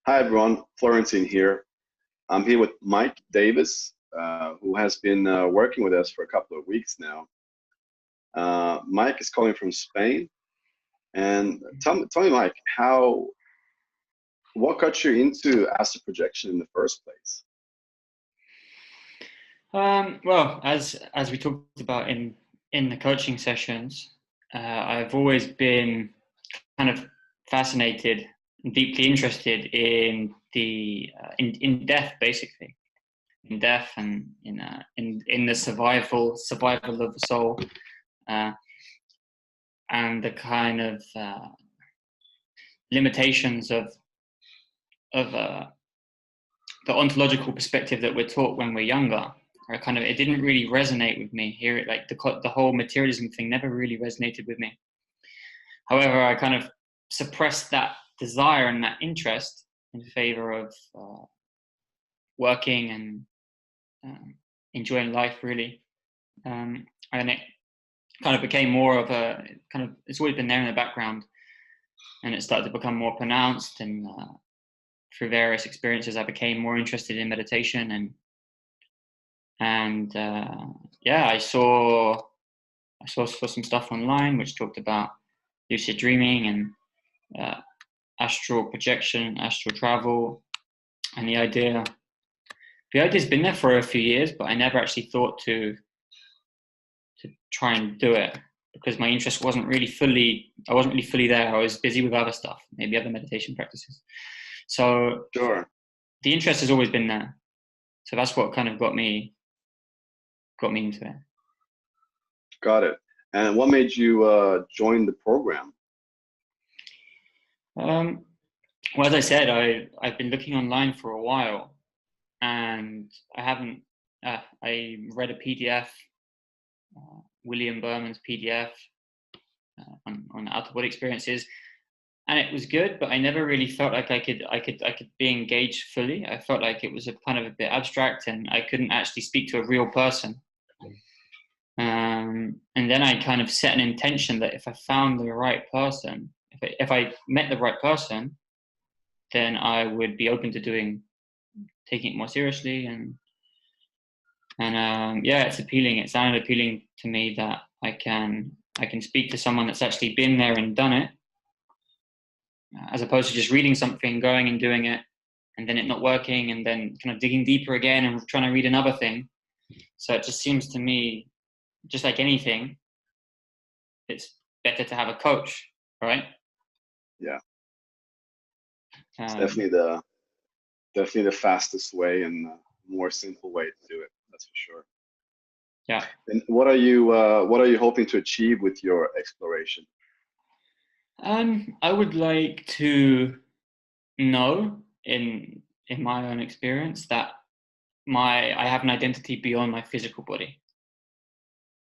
Hi everyone, Florentine here. I'm here with Mike Davis, who has been working with us for a couple of weeks now. Mike is calling from Spain, and tell me, Mike, what got you into astral projection in the first place? Well, as we talked about in the coaching sessions, I've always been kind of fascinated and deeply interested in the in death, basically, in death and in the survival of the soul, uh, and the kind of limitations of the ontological perspective that we're taught when we're younger. It didn't really resonate with me here. Like the whole materialism thing never really resonated with me. However, I kind of suppressed that desire and that interest in favor of working and enjoying life, really. And it kind of became more of it's always been there in the background, and it started to become more pronounced. And through various experiences, I became more interested in meditation, and I saw some stuff online which talked about lucid dreaming and astral projection, astral travel, and the idea's been there for a few years, but I never actually thought to try and do it because my interest wasn't really fully there. I was busy with other stuff, maybe other meditation practices. So Sure, the interest has always been there. So that's what kind of got me into it. got it. And what made you join the program? Well, as I said, I've been looking online for a while, and I haven't. I read a PDF, William Berman's PDF on out of body experiences, and it was good, but I never really felt like I could be engaged fully. I felt like it was a kind of a bit abstract, and I couldn't actually speak to a real person. And then I kind of set an intention that if I found the right person, if I met the right person, then I would be open to taking it more seriously. And it's appealing. It sounded appealing to me that I can speak to someone that's actually been there and done it, as opposed to just reading something, going and doing it, and then it not working, and then kind of digging deeper again and trying to read another thing. So it just seems to me, just like anything, it's better to have a coach, right? Yeah, it's Um, definitely the fastest way and more simple way to do it. That's for sure. yeah. And what are you hoping to achieve with your exploration? I would like to know in my own experience that I have an identity beyond my physical body.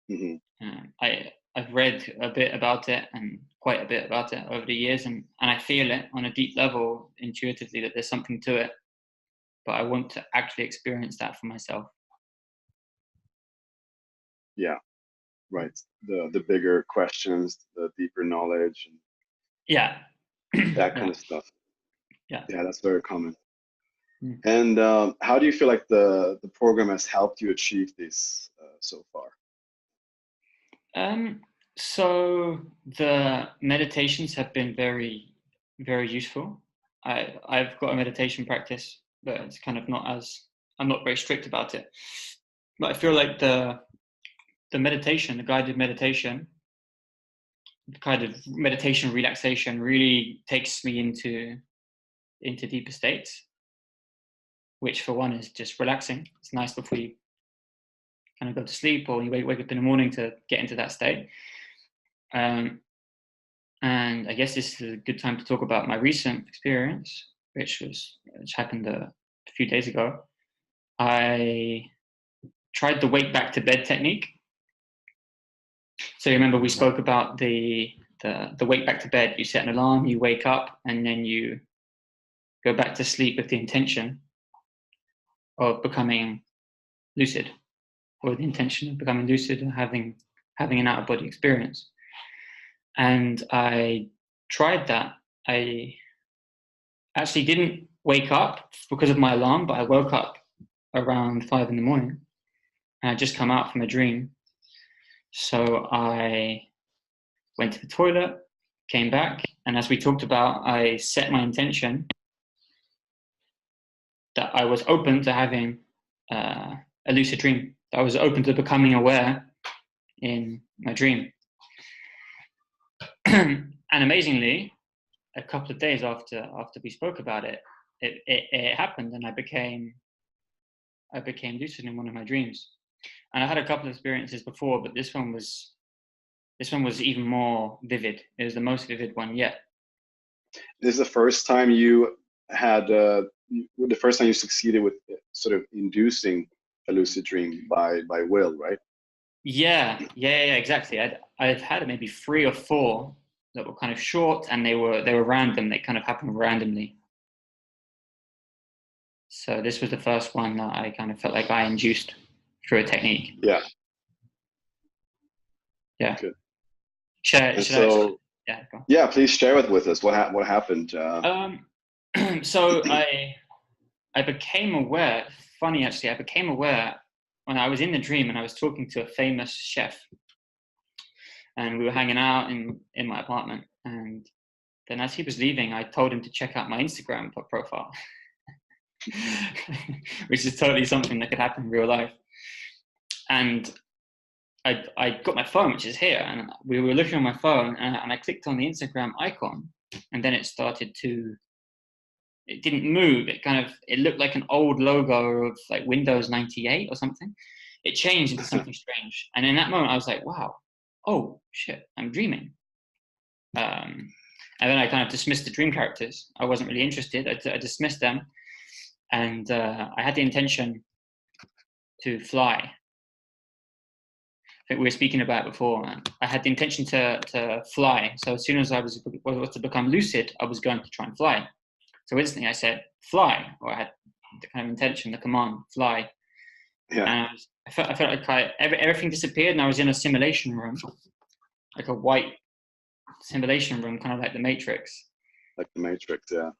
Hmm. I've read a bit about it, and quite a bit about it over the years, and I feel it on a deep level intuitively that there's something to it, but I want to actually experience that for myself. Yeah, right. The bigger questions, the deeper knowledge, and Yeah. that kind Yeah. of stuff. Yeah. Yeah, that's very common. Mm. And how do you feel like the program has helped you achieve this so far? Um, so the meditations have been very, very useful. I've got a meditation practice, but it's kind of I'm not very strict about it. But I feel like the guided meditation, the kind of meditation relaxation really takes me into deeper states, which for one is just relaxing. It's nice before you kind of go to sleep or you wake up in the morning to get into that state. Um, And I guess this is a good time to talk about my recent experience, which happened a few days ago. I tried the wake back to bed technique. So you remember we spoke about the wake back to bed. You set an alarm, you wake up, and then you go back to sleep with the intention of becoming lucid, or the intention of becoming lucid and having an out of body experience. And I tried that. I actually didn't wake up because of my alarm, but I woke up around 5 in the morning and I'd just come out from a dream. So I went to the toilet, came back, and as we talked about, I set my intention that I was open to having a lucid dream. I was open to becoming aware in my dream. And amazingly, a couple of days after we spoke about it, it happened, and I became lucid in one of my dreams. And I had a couple of experiences before, but this one was even more vivid. It was the most vivid one yet. This is the first time you had the first time you succeeded with sort of inducing a lucid dream by will, right? Yeah, exactly. I've had maybe 3 or 4 that were kind of short, and they were random. They kind of happened randomly. So this was the first one that I kind of felt like I induced through a technique. Yeah. Yeah. Good. Yeah, please share it with us. What happened? So I became aware. Funny, actually, I became aware when I was in the dream and I was talking to a famous chef, and we were hanging out in my apartment. And then as he was leaving, I told him to check out my Instagram profile, which is totally something that could happen in real life. And I got my phone, which is here, and we were looking on my phone, and I clicked on the Instagram icon, and then it didn't move. It looked like an old logo of like Windows 98 or something. It changed into something strange. And in that moment I was like, wow, oh shit, I'm dreaming. And then I kind of dismissed the dream characters. I wasn't really interested. I dismissed them. And I had the intention to fly. That we were speaking about before. I had the intention to fly. So as soon as I was to become lucid, I was going to try and fly. So instantly I said, fly, or I had the kind of intention, the command, fly. Yeah. And I felt like everything disappeared, and I was in a simulation room, like a white simulation room, kind of like the Matrix. Like the Matrix, yeah.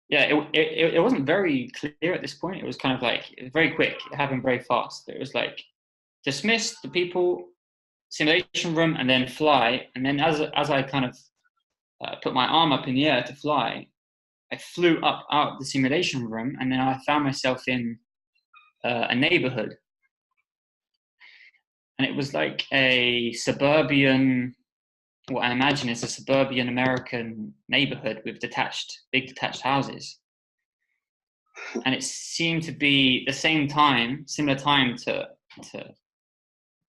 Yeah, it wasn't very clear at this point. It was kind of like, it was very quick. It happened very fast. It was like, dismiss the people, simulation room, and then fly. And then as I kind of put my arm up in the air to fly, I flew up out of the simulation room, and then I found myself in a neighborhood. And it was like a suburban, what I imagine is a suburban American neighborhood with big detached houses. And it seemed to be the similar time to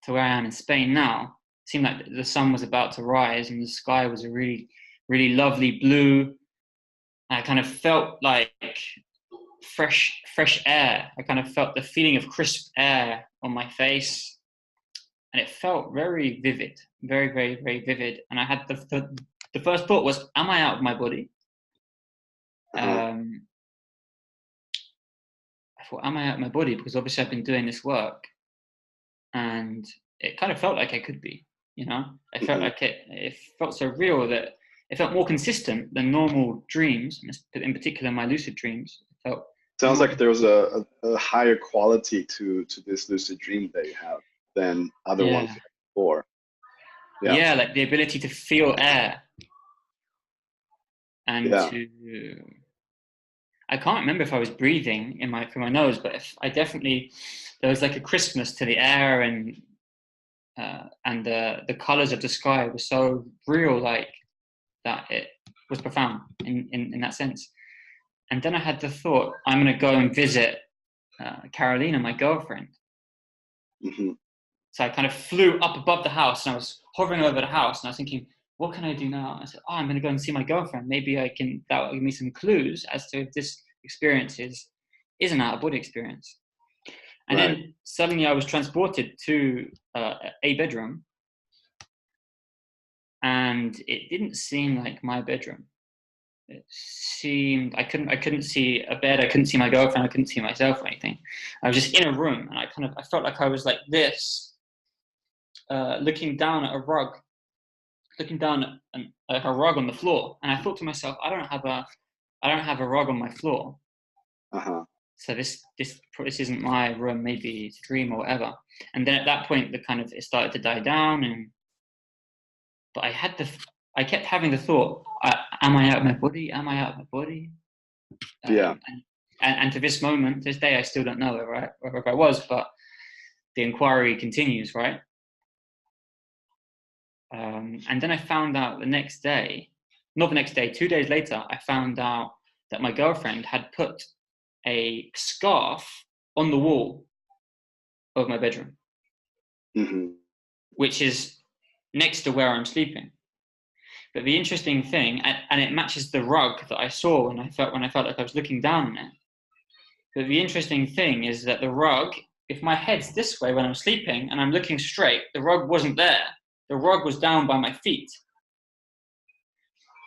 where I am in Spain now. It seemed like the sun was about to rise, and the sky was a really, really lovely blue. I kind of felt like fresh air. I kind of felt the feeling of crisp air on my face, and it felt very vivid, very, very, very vivid. And I had the first thought was, am I out of my body? I thought, am I out of my body? Because obviously I've been doing this work, and it kind of felt like I could be, you know? I felt like it felt so real that it felt more consistent than normal dreams, in particular my lucid dreams. It felt sounds like there was a higher quality to this lucid dream that you have than other ones before. Yeah, like the ability to feel air and I can't remember if I was breathing through my nose, but there was like a crispness to the air, and the colors of the sky were so real, like that it was profound in that sense. And then I had the thought, I'm going to go and visit Carolina, my girlfriend. Mm-hmm. So I kind of flew up above the house, and I was hovering over the house, and I was thinking, what can I do now? I said, I'm going to go and see my girlfriend. Maybe that will give me some clues as to if this experience is an out-of-body experience. And then suddenly I was transported to a bedroom, and it didn't seem like my bedroom. It seemed I couldn't see a bed, I couldn't see my girlfriend, I couldn't see myself or anything. I was just in a room, and I felt like I was like this, looking down at a rug, like a rug on the floor. And I thought to myself, I don't have I don't have a rug on my floor. Uh-huh. So this isn't my room. Maybe it's a dream or whatever. And then at that point, it started to die down. But I kept having the thought, am I out of my body? Am I out of my body? Yeah. And to this moment, this day, I still don't know whether I was, but the inquiry continues, right? And then I found out the next day, not the next day, 2 days later, I found out that my girlfriend had put a scarf on the wall of my bedroom, which is next to where I'm sleeping. But the interesting thing, and it matches the rug that I saw when I felt like I was looking down on it. But the interesting thing is that the rug, if my head's this way when I'm sleeping and I'm looking straight, the rug wasn't there. The rug was down by my feet.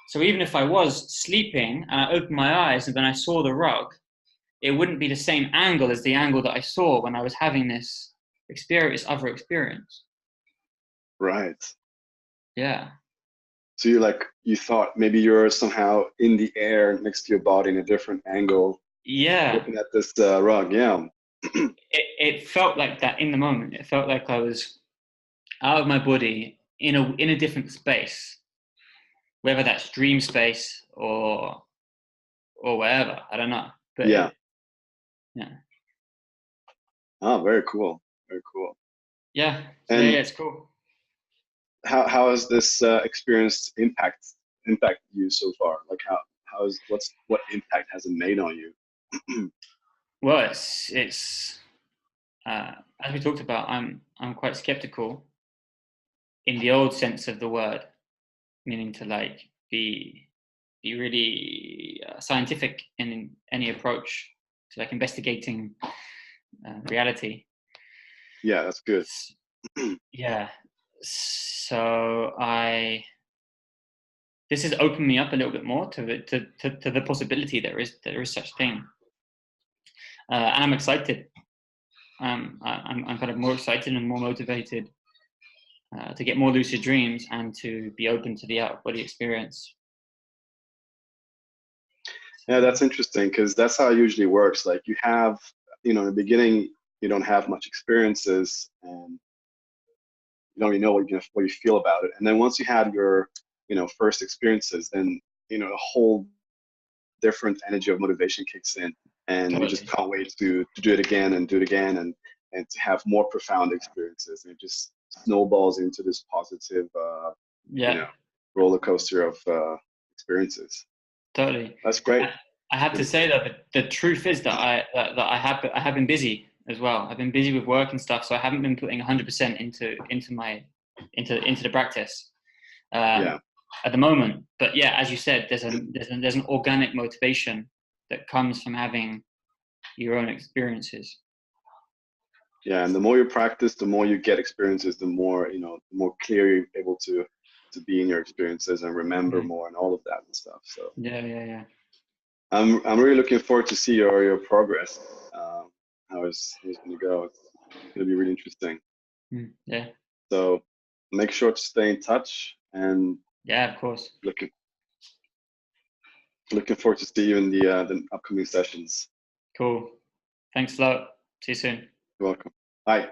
So even if I was sleeping and I opened my eyes and then I saw the rug, it wouldn't be the same angle as the angle that I saw when I was having this other experience. Right. Yeah. So you thought maybe you're somehow in the air next to your body in a different angle. Yeah. Looking at this rug. Yeah. It felt like that in the moment. It felt like I was out of my body in a different space, whether that's dream space or wherever. I don't know. But yeah. Yeah. Oh, very cool. Very cool. Yeah. And yeah, it's cool. How has this experience impact you so far? Like what impact has it made on you? Well, it's as we talked about, I'm quite skeptical in the old sense of the word, meaning to like be really scientific in any approach to like investigating reality. Yeah, that's good. Yeah. So this has opened me up a little bit more to the possibility there is such thing, and I'm excited. I'm kind of more excited and more motivated to get more lucid dreams and to be open to the out of body experience. Yeah, that's interesting because that's how it usually works. Like you have, in the beginning, you don't have much experiences and you don't really know what you feel about it. And then once you had your, first experiences, then, a whole different energy of motivation kicks in and Totally. you just can't wait to do it again and do it again and to have more profound experiences. And it just snowballs into this positive, roller coaster of experiences. Totally. That's great. I have to say that the truth is that I have been busy as well. I've been busy with work and stuff, so I haven't been putting 100% into the practice at the moment. But yeah, as you said, there's an organic motivation that comes from having your own experiences. Yeah, and the more you practice, the more you get experiences, the more the more clear you're able to be in your experiences and remember more and all of that and stuff. So yeah. I'm really looking forward to see your progress. How it's going to go. It's going to be really interesting. Yeah. So make sure to stay in touch and yeah, of course. Looking forward to see you in the upcoming sessions. Cool. Thanks a lot. See you soon. You're welcome. Bye.